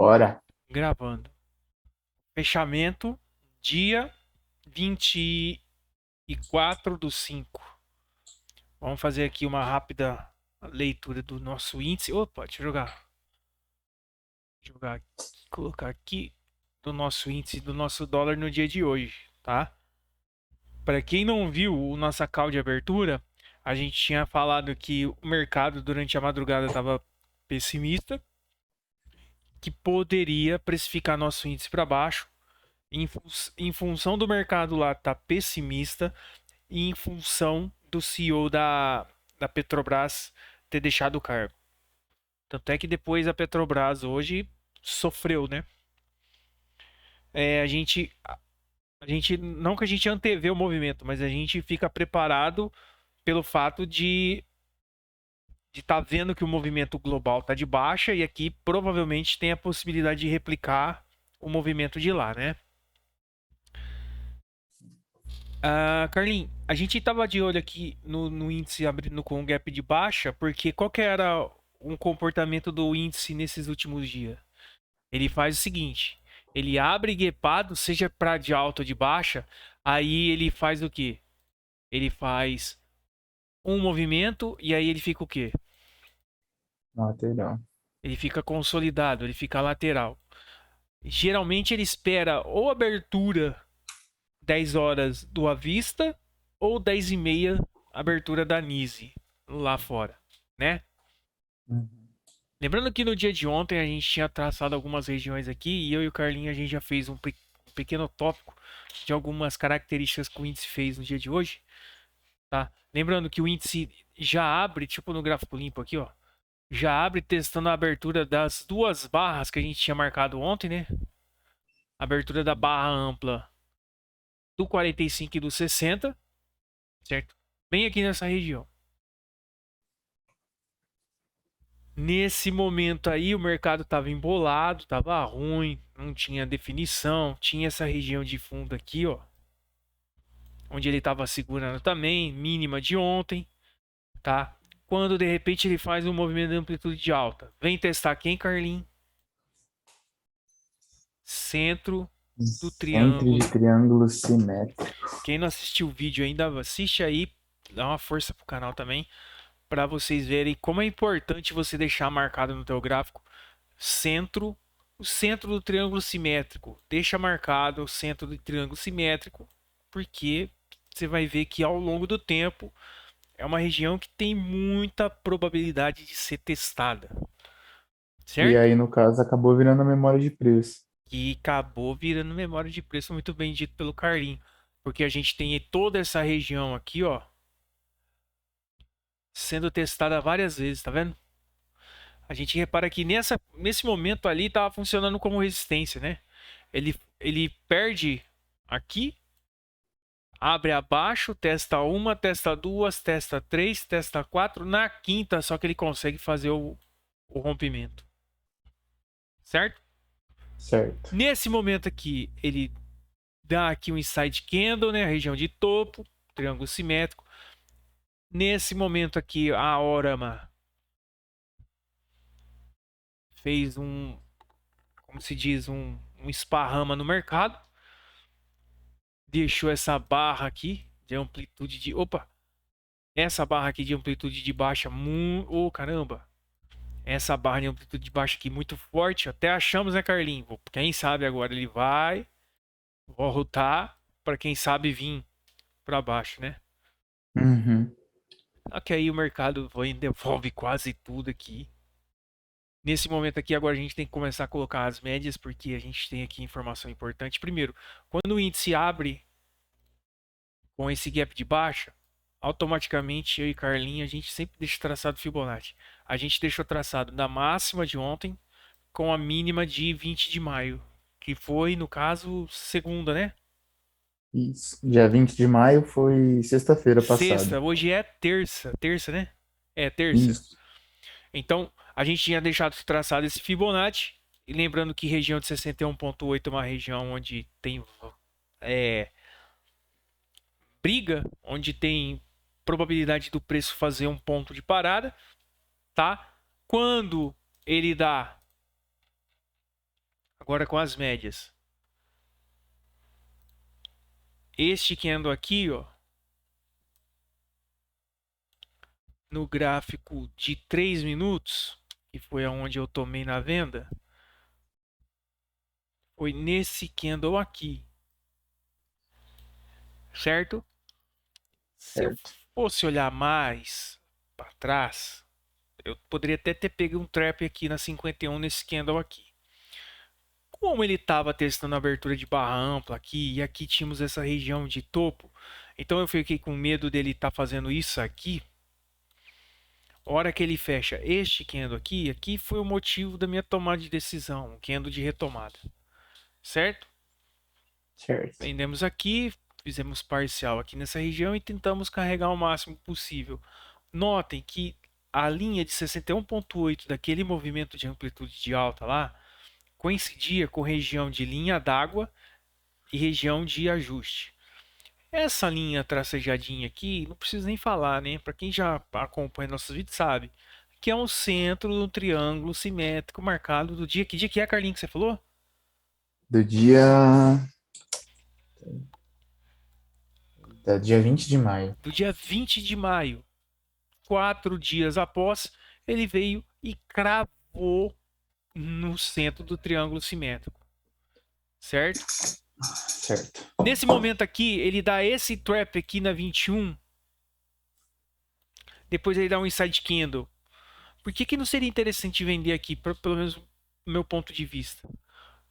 Bora. Gravando. Fechamento, dia 24/5. Vamos fazer aqui uma rápida leitura do nosso índice. Opa, deixa eu jogar aqui, colocar aqui do nosso índice do nosso dólar no dia de hoje, tá? Para quem não viu o nossa call de abertura, a gente tinha falado que o mercado durante a madrugada estava pessimista, que poderia precificar nosso índice para baixo em função do mercado lá estar pessimista e em função do CEO da Petrobras ter deixado o cargo. Tanto é que depois a Petrobras hoje sofreu, né? A gente, não que a gente antevê o movimento, mas a gente fica preparado pelo fato de estar vendo que o movimento global está de baixa e aqui provavelmente tem a possibilidade de replicar o movimento de lá, né? Carlin, a gente estava de olho aqui no índice abrindo com um gap de baixa, porque qual que era um comportamento do índice nesses últimos dias? Ele faz o seguinte: ele abre gapado, seja para de alta ou de baixa, aí ele faz o quê? Ele faz um movimento e aí ele fica o quê? Lateral. Ele fica consolidado, ele fica lateral. Geralmente ele espera ou abertura 10 horas do Avista ou 10h30 abertura da Nise lá fora, né? Uhum. Lembrando que no dia de ontem a gente tinha traçado algumas regiões aqui e eu e o Carlinho a gente já fez um pequeno tópico de algumas características que o índice fez no dia de hoje, tá? Lembrando que o índice já abre, tipo no gráfico limpo aqui, ó, já abre testando a abertura das duas barras que a gente tinha marcado ontem, né? Abertura da barra ampla do 45 e do 60, certo? Bem aqui nessa região. Nesse momento aí, o mercado estava embolado, estava ruim, não tinha definição, tinha essa região de fundo aqui, ó, onde ele estava segurando também, mínima de ontem, tá? Quando de repente ele faz um movimento de amplitude de alta. Vem testar quem, Carlin? Centro do Centro de triângulo. triângulo simétrico. Quem não assistiu o vídeo ainda, assiste aí, dá uma força pro canal também, para vocês verem como é importante você deixar marcado no teu gráfico centro, o centro do triângulo simétrico. Deixa marcado o centro do triângulo simétrico, porque você vai ver que ao longo do tempo é uma região que tem muita probabilidade de ser testada, E certo? aí, no caso, acabou virando a memória de preço. E acabou virando memória de preço muito bem dito pelo Carlinho, porque a gente tem toda essa região aqui, ó, sendo testada várias vezes, tá vendo? A gente repara que nesse momento ali estava funcionando como resistência, né? Ele perde aqui, abre abaixo, testa uma, testa duas, testa três, testa quatro. Na quinta, só que ele consegue fazer o rompimento, certo? Certo. Nesse momento aqui, ele dá aqui um inside candle, né? A região de topo, triângulo simétrico. Nesse momento aqui, a Orama fez como se diz, um esparrama no mercado. Deixou essa barra aqui de amplitude de. Opa! Essa barra aqui de amplitude de baixa. Oh, caramba! Essa barra de amplitude de baixa aqui muito forte. Até achamos, né, Carlinhos? Quem sabe agora ele vai voltar para quem sabe vir para baixo, né? Uhum. Só que aí o mercado vai devolve quase tudo aqui. Nesse momento aqui, agora a gente tem que começar a colocar as médias, porque a gente tem aqui informação importante. Primeiro, quando o índice abre com esse gap de baixa, automaticamente eu e Carlinhos, a gente sempre deixa traçado Fibonacci. A gente deixou traçado da máxima de ontem com a mínima de 20 de maio, que foi, no caso, segunda, né? Isso. Dia 20 de maio foi sexta-feira passada. Sexta, hoje é terça, terça, né? É terça. Isso. Então, a gente tinha deixado traçado esse Fibonacci, e lembrando que região de 61,8 é uma região onde tem é, briga, onde tem probabilidade do preço fazer um ponto de parada, tá? Quando ele dá Agora com as médias. Este candle aqui, ó, no gráfico de 3 minutos, que foi aonde eu tomei na venda, foi nesse candle aqui, certo? Se eu Certo. fosse olhar mais para trás, eu poderia até ter pego um trap aqui na 51 nesse candle aqui. Como ele estava testando a abertura de barra ampla aqui, e aqui tínhamos essa região de topo, então eu fiquei com medo dele estar fazendo isso aqui. A hora que ele fecha este candle aqui, aqui foi o motivo da minha tomada de decisão, um candle de retomada, certo? Certo. Vendemos aqui, fizemos parcial aqui nessa região e tentamos carregar o máximo possível. Notem que a linha de 61,8 daquele movimento de amplitude de alta lá coincidia com região de linha d'água e região de ajuste. Essa linha tracejadinha aqui, não preciso nem falar, né? Para quem já acompanha nossos vídeos sabe que é um centro do triângulo simétrico marcado do dia. Que dia que é, Carlinhos, que você falou? Do dia 20 de maio. Do dia 20 de maio. 4 dias após, ele veio e cravou no centro do triângulo simétrico. Certo? Certo. Nesse momento aqui, ele dá esse trap aqui na 21. Depois ele dá um inside candle. Por que não seria interessante vender aqui, pelo menos do meu ponto de vista?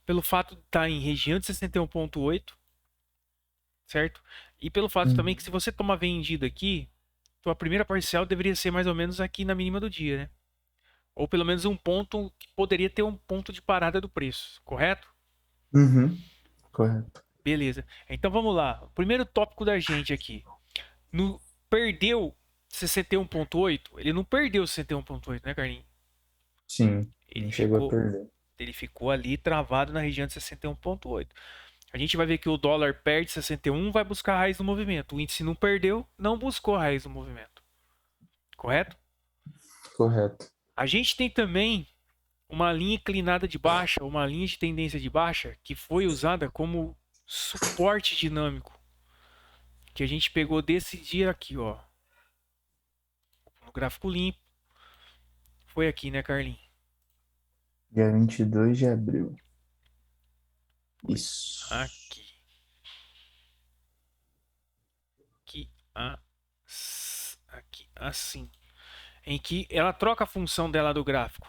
Pelo fato de estar em região de 61,8, certo? E pelo fato também que se você tomar vendida aqui, tua primeira parcial deveria ser mais ou menos aqui na mínima do dia, né? Ou pelo menos um ponto que poderia ter um ponto de parada do preço, correto? Uhum. Correto. Beleza. Então vamos lá. O primeiro tópico da gente aqui. No, perdeu 61,8? Ele não perdeu 61,8, né, Carlinhos? Sim, Ele não chegou a ficou, perder. ele ficou ali travado na região de 61,8. A gente vai ver que o dólar perde 61, vai buscar a raiz do movimento. O índice não perdeu, não buscou a raiz do movimento. Correto? Correto. A gente tem também uma linha inclinada de baixa, uma linha de tendência de baixa, que foi usada como suporte dinâmico. Que a gente pegou desse dia aqui, ó. No gráfico limpo. Foi aqui, né, Carlinhos? Dia 22 de abril. Foi Isso. aqui. Aqui, aqui, assim. Em que ela troca a função dela do gráfico.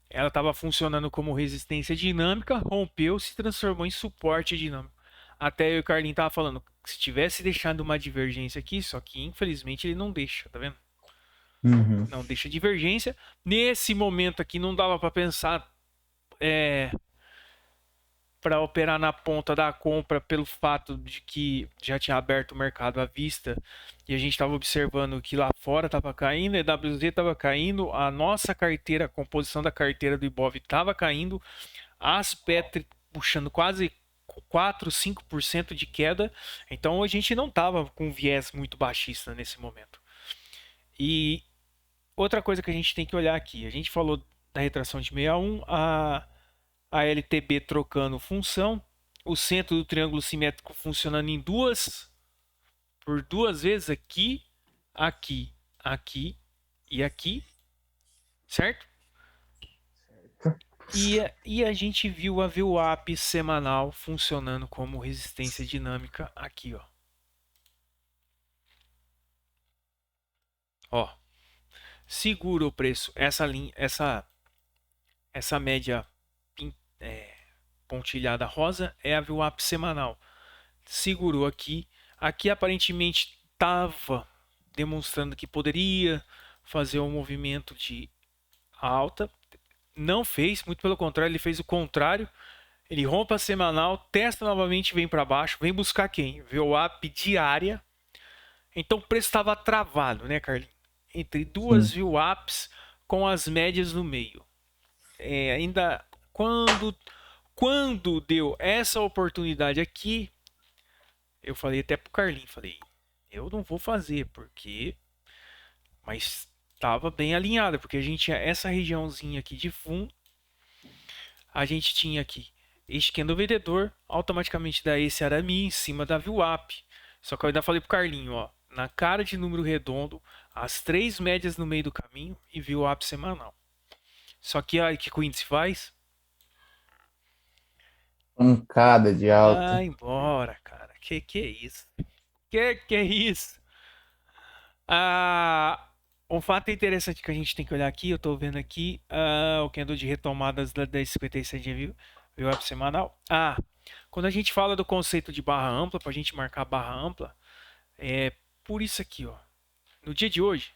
Ela estava funcionando como resistência dinâmica, rompeu, se transformou em suporte dinâmico. Até eu e o Carlinhos tava falando, se tivesse deixado uma divergência aqui, só que infelizmente ele não deixa, tá vendo? Uhum. Não deixa divergência. Nesse momento aqui não dava para pensar para operar na ponta da compra pelo fato de que já tinha aberto o mercado à vista e a gente estava observando que lá fora estava caindo, a EWZ estava caindo, a nossa carteira, a composição da carteira do Ibov estava caindo, as Petri puxando quase 4, 5% de queda, então a gente não estava com viés muito baixista nesse momento. E outra coisa que a gente tem que olhar aqui, a gente falou da retração de 61, a LTB trocando função, o centro do triângulo simétrico funcionando por duas vezes aqui, aqui, aqui e aqui, certo? E a gente viu a VWAP semanal funcionando como resistência dinâmica aqui, ó. Ó, segura o preço, essa linha, essa média pontilhada rosa é a VWAP semanal. Segurou aqui. Aqui aparentemente estava demonstrando que poderia fazer um movimento de alta. Não fez, muito pelo contrário, ele fez o contrário. Ele rompe a semanal, testa novamente, vem para baixo, vem buscar quem? VWAP diária. Então o preço estava travado, né, Carlinhos? Entre duas Sim. VWAPs com as médias no meio. Ainda quando deu essa oportunidade aqui, eu falei até pro Carlinhos, falei, eu não vou fazer, porque... Mas estava bem alinhada, porque a gente tinha essa regiãozinha aqui de fundo, a gente tinha aqui este candle vendedor, automaticamente dá esse arame em cima da VWAP. Só que eu ainda falei pro Carlinho, ó, na cara de número redondo, as três médias no meio do caminho e VWAP semanal. Só que aí o que o índice faz? Pancada de alta. Vai embora, cara. Que é isso? Que é isso? Ah, um fato interessante que a gente tem que olhar aqui, eu estou vendo aqui o candle de retomadas da 10,57 viu up semanal. Quando a gente fala do conceito de barra ampla, para a gente marcar barra ampla, é por isso aqui, ó. No dia de hoje,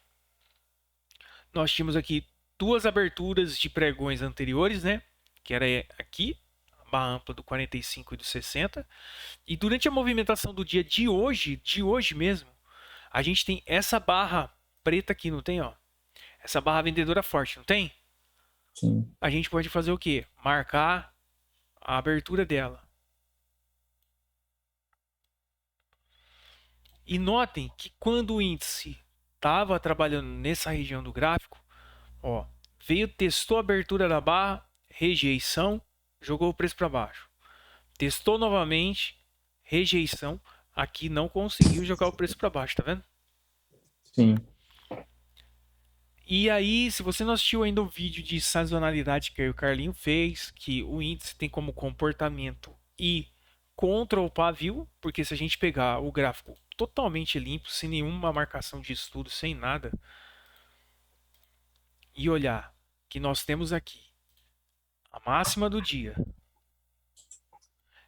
nós tínhamos aqui duas aberturas de pregões anteriores, né? Que era aqui, a barra ampla do 45 e do 60. E durante a movimentação do dia de hoje mesmo, a gente tem essa barra preta aqui, não tem, ó? Essa barra vendedora forte, não tem? Sim. A gente pode fazer o quê? Marcar a abertura dela. E notem que quando o índice estava trabalhando nessa região do gráfico, ó, veio, testou a abertura da barra, rejeição, jogou o preço para baixo. Testou novamente, rejeição, aqui não conseguiu jogar o preço para baixo, tá vendo? Sim. E aí, se você não assistiu ainda o vídeo de sazonalidade que o Carlinho fez, que o índice tem como comportamento ir contra o pavio, porque se a gente pegar o gráfico totalmente limpo, sem nenhuma marcação de estudo, sem nada, e olhar que nós temos aqui a máxima do dia,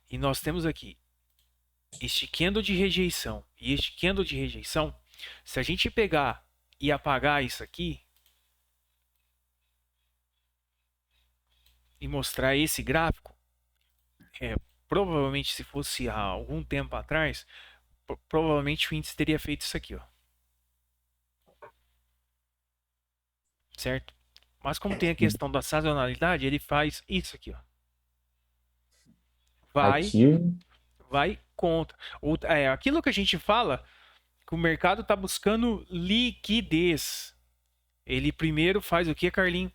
e nós temos aqui este candle de rejeição e este candle de rejeição, se a gente pegar e apagar isso aqui, e mostrar esse gráfico, provavelmente se fosse há algum tempo atrás, provavelmente o índice teria feito isso aqui, ó. Certo? Mas como tem a questão da sazonalidade, ele faz isso aqui, ó. Vai, Ativo. vai contra. Aquilo que a gente fala, que o mercado está buscando liquidez. Ele primeiro faz o que, Carlinho?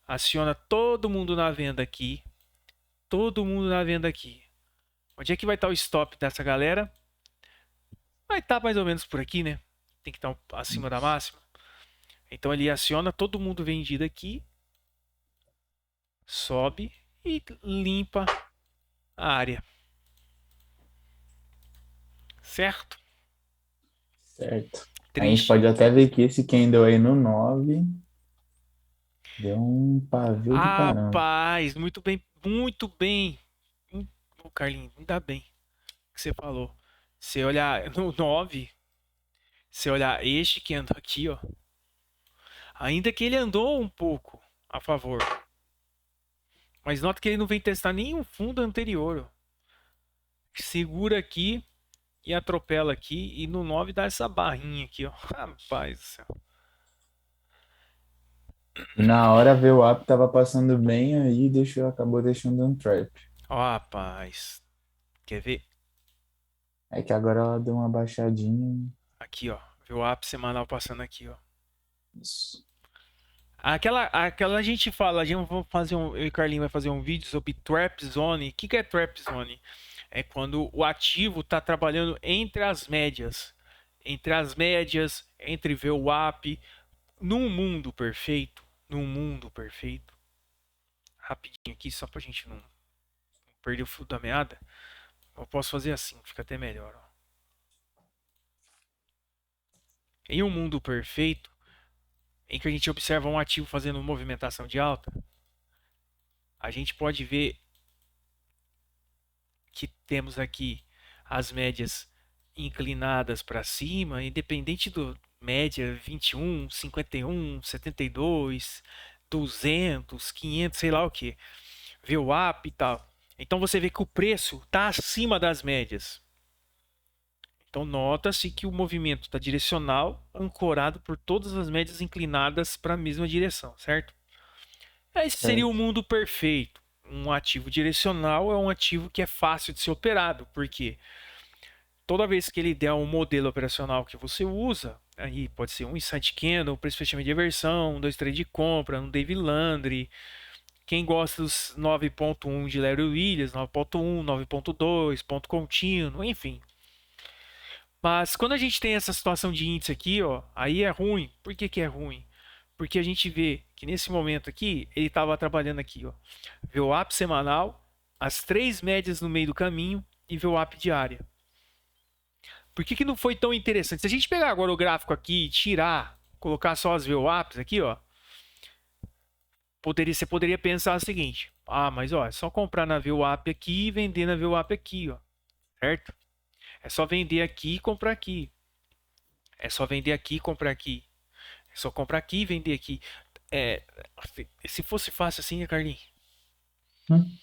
Aciona todo mundo na venda aqui. Todo mundo na venda aqui. Onde é que vai estar o stop dessa galera? Vai estar mais ou menos por aqui, né? Tem que estar acima da máxima. Então ele aciona todo mundo vendido aqui, sobe e limpa a área. Certo? Certo. A gente Triste. pode até ver que esse candle aí no 9 deu um pavio do caramba. Rapaz, muito bem, muito bem. Ô, Carlinhos, ainda bem que você falou. Você olhar no 9, você olhar este que anda aqui, ó. Ainda que ele andou um pouco a favor. Mas nota que ele não vem testar nenhum fundo anterior, ó. Segura aqui e atropela aqui. E no 9 dá essa barrinha aqui, ó. Rapaz do céu. E na hora ver o app tava passando bem aí, acabou deixando um trap. Ó, rapaz. Quer ver? É que agora ela deu uma baixadinha. Aqui, ó. Viu o app semanal passando aqui, ó. Isso. Aquela a gente fala, a gente vai fazer eu e o Carlinho vai fazer um vídeo sobre Trap Zone. O que que é Trap Zone? É quando o ativo está trabalhando entre as médias. Entre as médias, entre VWAP. Num mundo perfeito. Num mundo perfeito. Rapidinho aqui, só pra gente não perder o fio da meada. Eu posso fazer assim, fica até melhor. Ó. Em um mundo perfeito, em que a gente observa um ativo fazendo movimentação de alta, a gente pode ver que temos aqui as médias inclinadas para cima, independente do média 21, 51, 72, 200, 500, sei lá o que, VWAP e tal. Então você vê que o preço está acima das médias. Então nota-se que o movimento está direcional, ancorado por todas as médias inclinadas para a mesma direção, certo? Esse seria o Certo. mundo perfeito. Um ativo direcional é um ativo que é fácil de ser operado, porque toda vez que ele der um modelo operacional que você usa, aí pode ser um insight candle, um preço fechamento de aversão, um 2 trade de compra, um David Landry, quem gosta dos 9.1 de Larry Williams, 9.1, 9.2, ponto contínuo, enfim. Mas quando a gente tem essa situação de índice aqui, ó, aí é ruim. Por que que é ruim? Porque a gente vê que nesse momento aqui, ele estava trabalhando aqui, ó. VWAP semanal, as três médias no meio do caminho e VWAP diária. Por que que não foi tão interessante? Se a gente pegar agora o gráfico aqui e tirar, colocar só as VWAPs aqui, ó, você poderia pensar o seguinte: ah, mas ó, é só comprar na VWAP aqui e vender na VWAP aqui, ó, certo? É só vender aqui e comprar aqui. É só vender aqui e comprar aqui. É só comprar aqui e vender aqui. É, se fosse fácil assim, né, Carlinhos? Hum,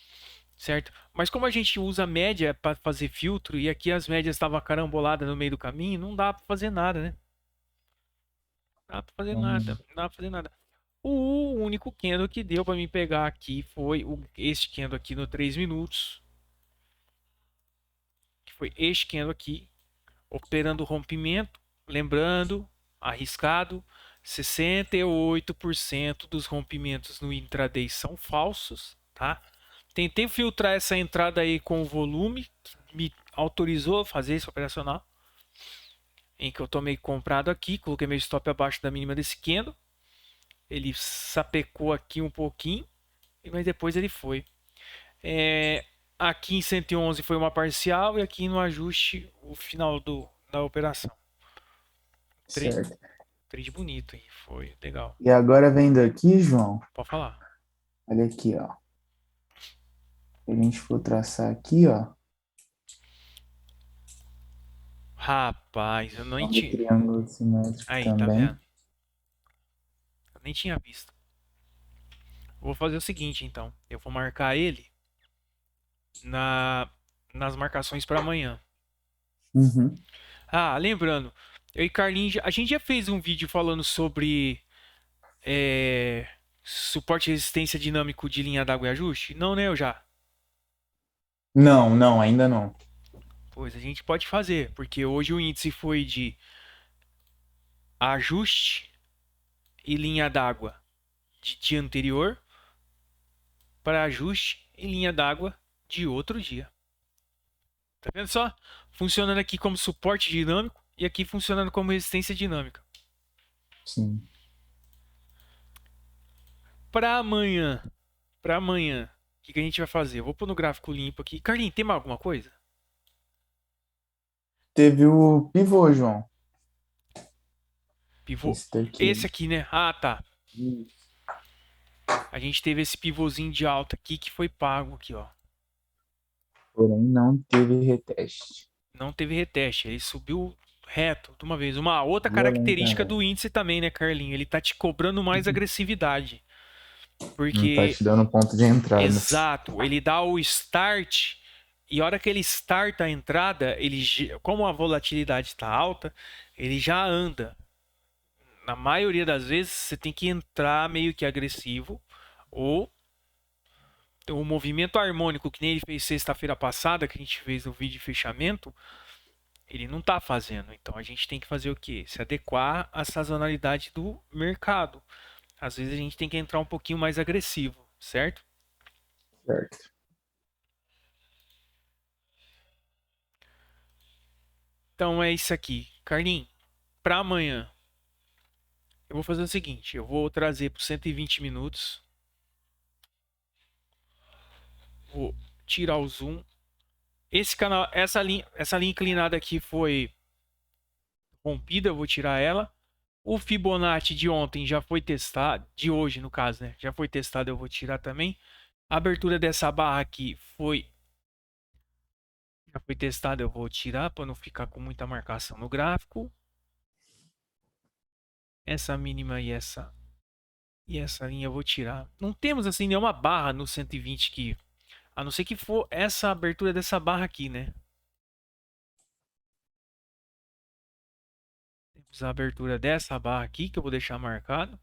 Certo? Mas como a gente usa média para fazer filtro e aqui as médias estavam caramboladas no meio do caminho, não dá para fazer nada, né? Não dá para fazer nada, hum, não dá para fazer nada. O único candle que deu para me pegar aqui foi este candle aqui no 3 minutos, que foi este candle aqui, operando o rompimento, lembrando, arriscado, 68% dos rompimentos no intraday são falsos, tá? Tentei filtrar essa entrada aí com o volume, me autorizou a fazer esse operacional, em que eu tomei comprado aqui, coloquei meu stop abaixo da mínima desse candle, ele sapecou aqui um pouquinho, mas depois ele foi. Aqui em 111 foi uma parcial e aqui no ajuste o final da operação. Trade, certo. trade bonito aí, foi legal. E agora vendo aqui, João, Pode falar. olha aqui, ó. Se a gente for traçar aqui, ó, Rapaz, eu nem do tinha. triângulo simétrico Aí, tá também. vendo? Eu nem tinha visto. Vou fazer o seguinte, então. Eu vou marcar ele na, nas marcações para amanhã. Uhum. Ah, lembrando, eu e Carlinhos, a gente já fez um vídeo falando sobre suporte e resistência dinâmico de linha d'água e ajuste? Não, né? Eu já. Não, não, ainda não. Pois a gente pode fazer, porque hoje o índice foi de ajuste e linha d'água de dia anterior para ajuste e linha d'água de outro dia. Tá vendo só? Funcionando aqui como suporte dinâmico e aqui funcionando como resistência dinâmica. Sim. Para amanhã, para amanhã, o que que a gente vai fazer? Eu vou pôr no gráfico limpo aqui. Carlinhos, tem mais alguma coisa? Teve o pivô, João. Pivô. Esse daqui, Esse aqui, né? Ah, tá. ó. A gente teve esse pivôzinho de alta aqui que foi pago aqui, ó. Porém, não teve reteste. Não teve reteste, ele subiu reto de uma vez. Uma outra característica do Violentamente. índice também, né, Carlinhos? Ele tá te cobrando mais agressividade. Não tá Porque, te dando ponto de entrada. exato, ele dá o start e a hora que ele starta a entrada, como a volatilidade está alta, ele já anda. Na maioria das vezes, você tem que entrar meio que agressivo ou o movimento harmônico que nem ele fez sexta-feira passada, que a gente fez no vídeo de fechamento, ele não está fazendo. Então a gente tem que fazer o quê? Se adequar à sazonalidade do mercado. Às vezes a gente tem que entrar um pouquinho mais agressivo, certo? Certo. Então é isso aqui. Carlinhos, para amanhã, eu vou fazer o seguinte: eu vou trazer para 120 minutos, vou tirar o zoom. Esse canal, essa linha inclinada aqui foi rompida, eu vou tirar ela. O Fibonacci de ontem já foi testado, de hoje no caso, né? Já foi testado, eu vou tirar também. A abertura dessa barra aqui já foi testada, eu vou tirar para não ficar com muita marcação no gráfico. Essa mínima e essa linha eu vou tirar. Não temos assim nenhuma barra no 120 que, a não ser que for essa abertura dessa barra aqui, né? Temos a abertura dessa barra aqui que eu vou deixar marcado.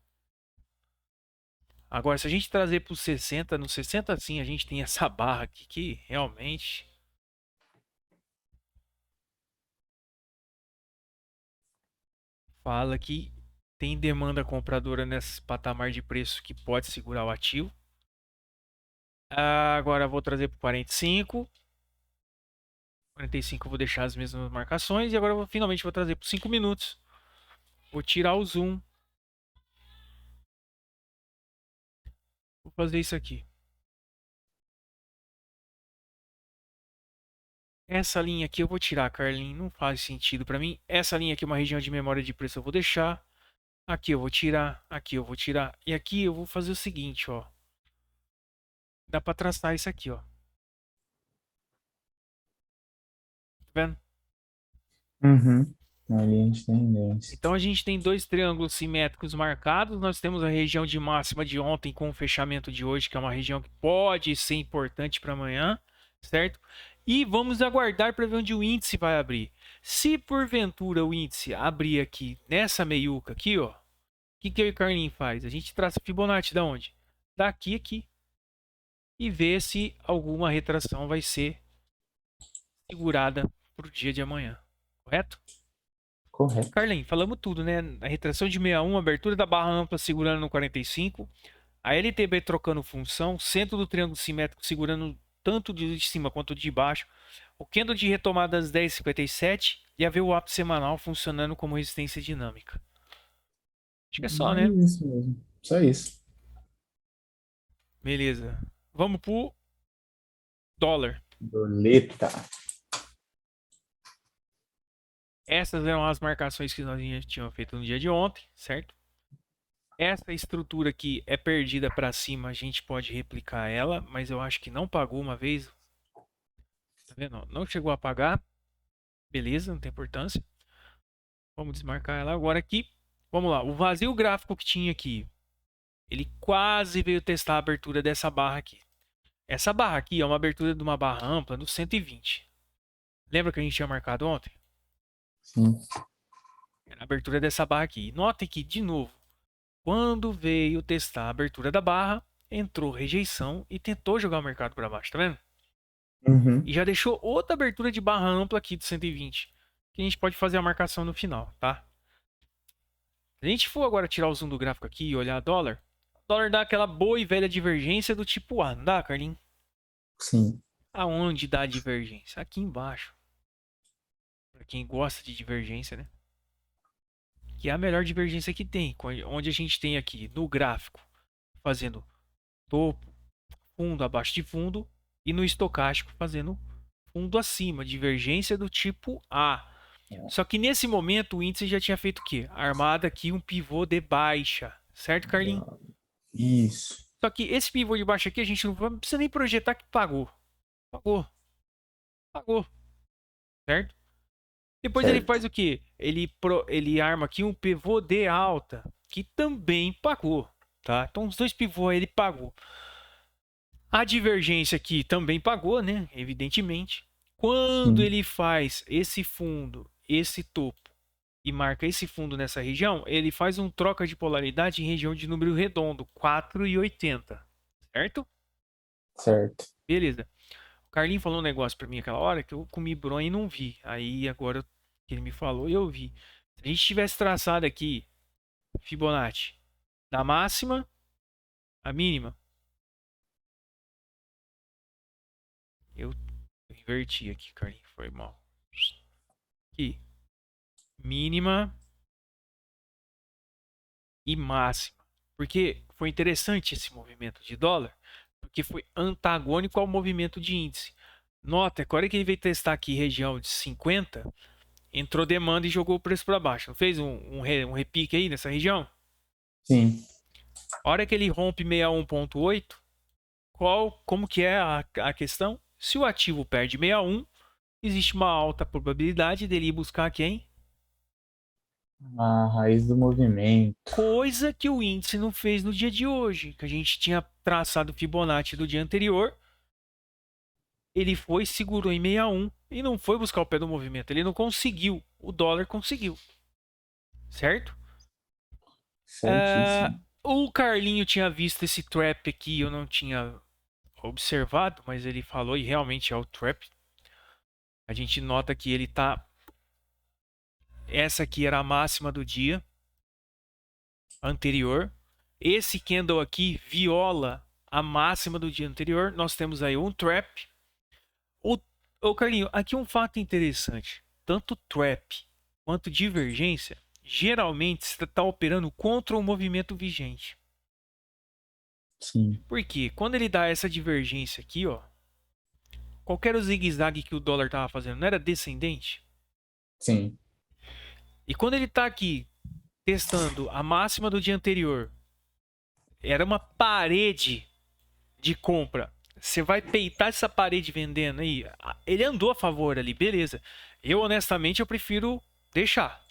Agora, se a gente trazer para o 60, no 60 sim, a gente tem essa barra aqui que realmente fala que tem demanda compradora nesse patamar de preço que pode segurar o ativo. Agora eu vou trazer para 45. 45 eu vou deixar as mesmas marcações. E agora eu finalmente vou trazer para 5 minutos. Vou tirar o zoom. Vou fazer isso aqui. Essa linha aqui eu vou tirar, Carlinhos. Não faz sentido para mim. Essa linha aqui é uma região de memória de preço. Eu vou deixar. Aqui eu vou tirar. Aqui eu vou tirar. E aqui eu vou fazer o seguinte, ó. Dá para traçar isso aqui, ó. Tá vendo? Uhum. Ali a gente tem tendência. Então a gente tem dois triângulos simétricos marcados. Nós temos a região de máxima de ontem com o fechamento de hoje, que é uma região que pode ser importante para amanhã, certo? E vamos aguardar para ver onde o índice vai abrir. Se porventura o índice abrir aqui nessa meiuca aqui, ó, o que o Carlinhos faz? A gente traça Fibonacci da onde? Daqui aqui e vê se alguma retração vai ser segurada para o dia de amanhã, correto? Correto. Carlin, falamos tudo, né? A retração de 61, abertura da barra ampla segurando no 45, a LTB trocando função, centro do triângulo simétrico segurando tanto de cima quanto de baixo, o candle de retomada às 10h57 e a VWAP semanal funcionando como resistência dinâmica. Acho que é só, Mais né? isso mesmo. Só isso. Beleza. Vamos pro dólar. Doleta. Essas eram as marcações que nós tínhamos feito no dia de ontem, certo? Essa estrutura aqui é perdida para cima, a gente pode replicar ela, mas eu acho que não pagou uma vez. Tá vendo? Não chegou a pagar. Beleza, não tem importância. Vamos desmarcar ela agora aqui. Vamos lá, o vazio gráfico que tinha aqui, ele quase veio testar a abertura dessa barra aqui. Essa barra aqui é uma abertura de uma barra ampla no 120. Lembra que a gente tinha marcado ontem? Sim. Era a abertura dessa barra aqui. Notem que, de novo, quando veio testar a abertura da barra, entrou rejeição e tentou jogar o mercado para baixo, tá vendo? Uhum. E já deixou outra abertura de barra ampla aqui do 120, que a gente pode fazer a marcação no final, tá? Se a gente for agora tirar o zoom do gráfico aqui e olhar dólar, o dólar dá aquela boa e velha divergência do tipo A, não dá, Carlinhos? Sim. Aonde dá divergência? Aqui embaixo. Para quem gosta de divergência, né? Que é a melhor divergência que tem, onde a gente tem aqui no gráfico fazendo topo, fundo abaixo de fundo e no estocástico fazendo fundo acima, divergência do tipo A. Só que nesse momento o índice já tinha feito o quê? Armada aqui um pivô de baixa, certo, Carlinhos? Isso. Só que esse pivô de baixa aqui a gente não precisa nem projetar que pagou. Pagou, pagou, certo? Depois ele faz Certo. o quê? Ele arma aqui um pivô de alta, que também pagou, tá? Então os dois pivôs ele pagou. A divergência aqui também pagou, né? Evidentemente. Quando Sim. ele faz esse fundo, esse topo e marca esse fundo nessa região, ele faz um troca de polaridade em região de número redondo, 4,80, certo? Certo. Beleza. O Carlinho falou um negócio pra mim aquela hora que eu comi bronha e não vi. Aí agora que ele me falou, eu vi. Se a gente tivesse traçado aqui Fibonacci da máxima à mínima, eu inverti aqui, Carlinho, foi mal. Aqui, mínima e máxima. Porque foi interessante esse movimento de dólar, porque foi antagônico ao movimento de índice. Nota, agora que ele veio testar aqui região de 50, entrou demanda e jogou o preço para baixo. Não fez um repique aí nessa região? Sim. A hora que ele rompe 61,8, como que é a questão? Se o ativo perde 61, existe uma alta probabilidade dele ir buscar quem? A raiz do movimento. Coisa que o índice não fez no dia de hoje, que a gente tinha traçado o Fibonacci do dia anterior. Ele foi, segurou em 61 e não foi buscar o pé do movimento. Ele não conseguiu. O dólar conseguiu, certo? Certíssimo. O Carlinho tinha visto esse trap aqui, eu não tinha observado, mas ele falou e realmente é o trap. A gente nota que ele tá. Essa aqui era a máxima do dia anterior. Esse candle aqui viola a máxima do dia anterior, nós temos aí um trap. Ô, Carlinho, aqui um fato interessante. Tanto trap quanto divergência, geralmente você está operando contra o movimento vigente. Sim, Por quê? Quando ele dá essa divergência aqui, ó, qualquer zigue-zague que o dólar estava fazendo não era descendente? sim, E quando ele está aqui testando a máxima do dia anterior, era uma parede de compra. Você vai peitar essa parede vendendo aí? Ele andou a favor ali, beleza. Eu, honestamente, eu prefiro deixar,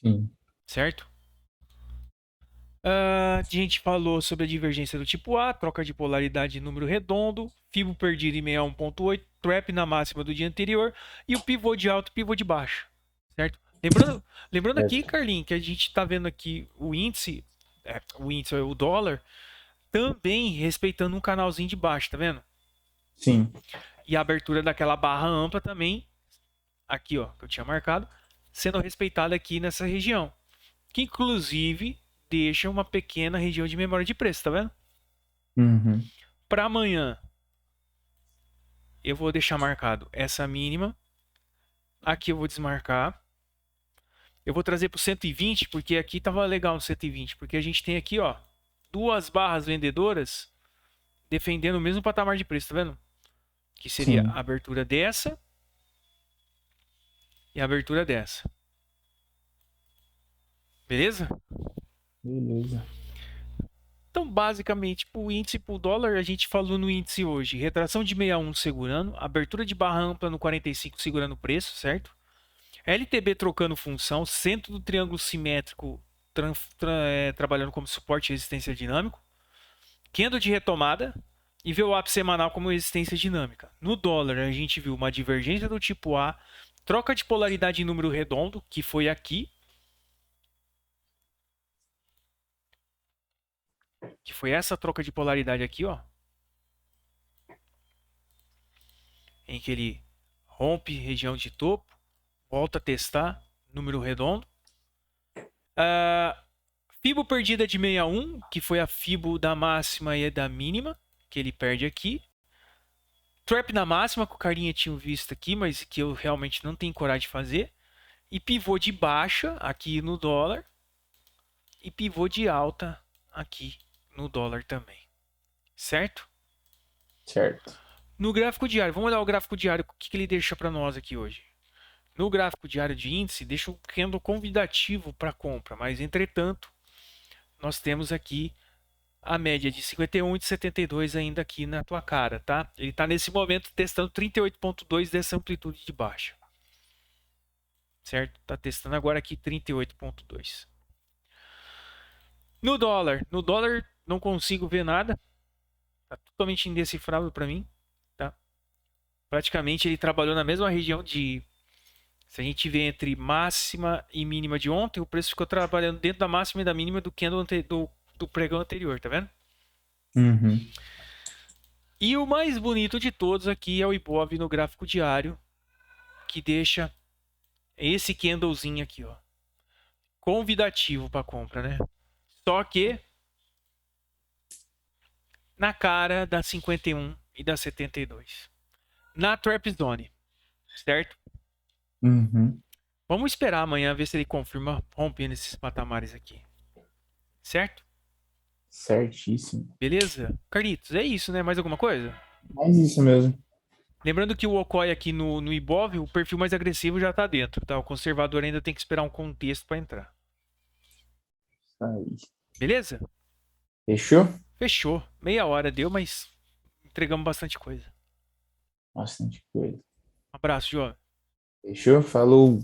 sim, certo? A gente falou sobre a divergência do tipo A, troca de polaridade de número redondo, fibo perdido em 61.8, trap na máxima do dia anterior e o pivô de alto e pivô de baixo, certo? Lembrando aqui, certo. Carlinhos, que a gente está vendo aqui o dólar, também respeitando um canalzinho de baixo, tá vendo? Sim, E a abertura daquela barra ampla também, aqui ó, que eu tinha marcado, sendo respeitada aqui nessa região, que inclusive deixa uma pequena região de memória de preço, tá vendo? uhum, Para amanhã, eu vou deixar marcado essa mínima. Aqui eu vou desmarcar. Eu vou trazer para o 120, porque aqui tava legal no 120, porque a gente tem aqui, ó, duas barras vendedoras defendendo o mesmo patamar de preço, tá vendo? Que seria a sim, abertura dessa e a abertura dessa. Beleza? beleza. Então, basicamente, para o índice, para o dólar, a gente falou no índice hoje. Retração de 61 segurando, abertura de barra ampla no 45 segurando o preço, certo? LTB trocando função, centro do triângulo simétrico trabalhando como suporte e resistência dinâmico, candle de retomada e VWAP semanal como resistência dinâmica. No dólar, a gente viu uma divergência do tipo A, troca de polaridade em número redondo, que foi aqui, que foi essa troca de polaridade aqui, ó, em que ele rompe região de topo, volta a testar número redondo. Fibo perdida de 61, que foi a Fibo da máxima e da mínima, que ele perde aqui. Trap na máxima, que o carinha tinha visto aqui, mas que eu realmente não tenho coragem de fazer. E pivô de baixa aqui no dólar. E pivô de alta aqui no dólar também. Certo? Certo. No gráfico diário, vamos olhar o gráfico diário, o que ele deixa para nós aqui hoje. No gráfico diário de índice, deixa um candle convidativo para compra, mas entretanto, nós temos aqui a média de 51 e de 72 ainda aqui na tua cara, tá? Ele está nesse momento testando 38.2 dessa amplitude de baixa. Certo? Está testando agora aqui 38.2. No dólar não consigo ver nada. Tá totalmente indecifrável para mim, tá? Praticamente ele trabalhou na mesma região de, se a gente vê entre máxima e mínima de ontem, o preço ficou trabalhando dentro da máxima e da mínima do candle do pregão anterior, tá vendo? Uhum, E o mais bonito de todos aqui é o Ibov no gráfico diário, que deixa esse candlezinho aqui, ó, convidativo para compra, né? Só que na cara da 51 e da 72. Na Trap Zone, certo? uhum, Vamos esperar amanhã ver se ele confirma rompendo esses patamares aqui. Certo? certíssimo. Beleza? Carlitos, é isso, né? Mais alguma coisa? Mas isso mesmo. Lembrando que o Okoi aqui no Ibov, o perfil mais agressivo já está dentro, tá? O conservador ainda tem que esperar um contexto para entrar. Isso aí. Beleza? Fechou? Fechou. Meia hora deu, mas entregamos bastante coisa. Bastante coisa. Um abraço, João. Fechou? Falou.